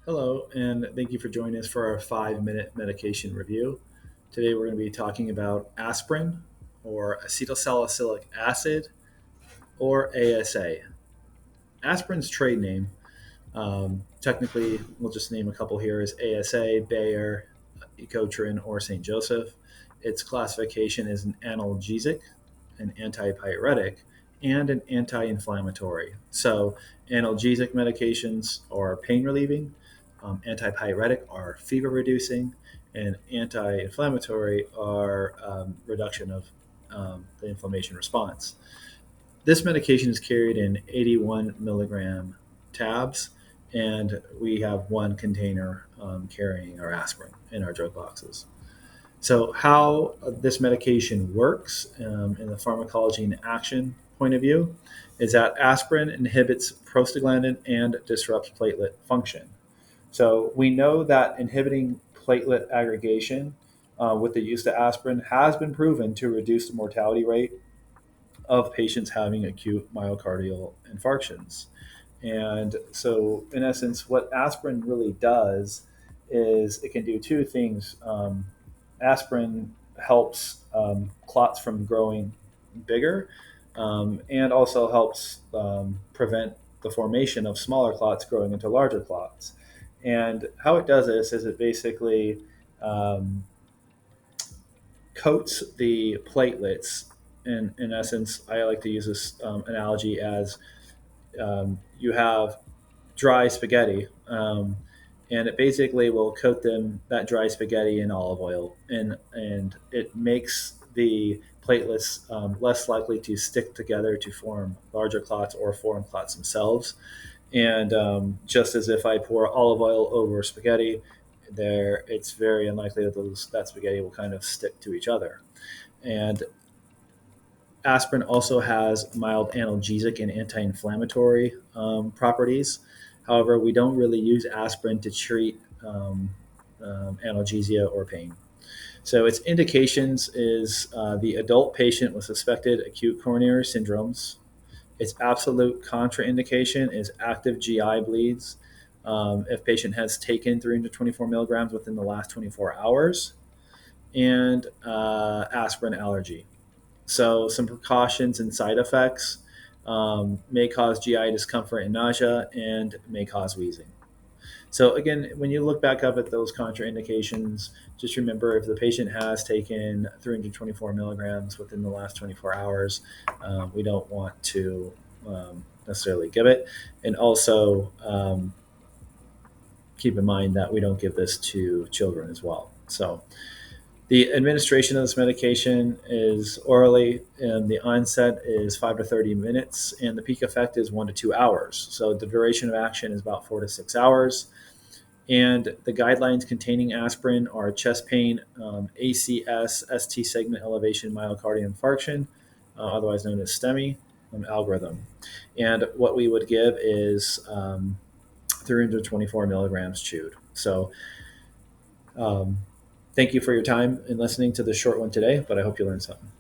Hello, and thank you for joining us for our 5-minute medication review. Today we're going to be talking about aspirin, or acetylsalicylic acid, or ASA. Aspirin's trade name, technically, we'll just name a couple here, is ASA, Bayer, Ecotrin, or St. Joseph. Its classification is an analgesic, an antipyretic, and an anti-inflammatory. So, analgesic medications are pain relieving, antipyretic are fever reducing, and anti-inflammatory are reduction of the inflammation response. This medication is carried in 81 milligram tabs, and we have one container carrying our aspirin in our drug boxes. So, how this medication works in the pharmacology and action point of view is that aspirin inhibits prostaglandin and disrupts platelet function. So, we know that inhibiting platelet aggregation with the use of aspirin has been proven to reduce the mortality rate of patients having acute myocardial infarctions. And so, in essence, what aspirin really does is it can do two things. Aspirin helps clots from growing bigger and also helps prevent the formation of smaller clots growing into larger clots. And how it does this is it basically um, coats the platelets. In essence, I like to use this analogy as you have dry spaghetti, and it basically will coat them that dry spaghetti in olive oil, and it makes the platelets less likely to stick together to form larger clots or form clots themselves. And just as if I pour olive oil over spaghetti, there it's very unlikely that that spaghetti will kind of stick to each other. And aspirin also has mild analgesic and anti-inflammatory properties. However, we don't really use aspirin to treat analgesia or pain. So its indications is the adult patient with suspected acute coronary syndromes. Its absolute contraindication is active GI bleeds. If patient has taken 324 milligrams within the last 24 hours, and aspirin allergy. So, some precautions and side effects may cause GI discomfort and nausea and may cause wheezing. So, again, when you look back up at those contraindications, just remember if the patient has taken 324 milligrams within the last 24 hours, we don't want to necessarily give it. And also, keep in mind that we don't give this to children as well. So, the administration of this medication is orally, and the onset is 5 to 30 minutes, and the peak effect is 1 to 2 hours. So the duration of action is about 4 to 6 hours. And the guidelines containing aspirin are chest pain, ACS, ST segment elevation, myocardial infarction, otherwise known as STEMI algorithm. And what we would give is 324 milligrams chewed. So um, thank you for your time in listening to this short one today, but I hope you learned something.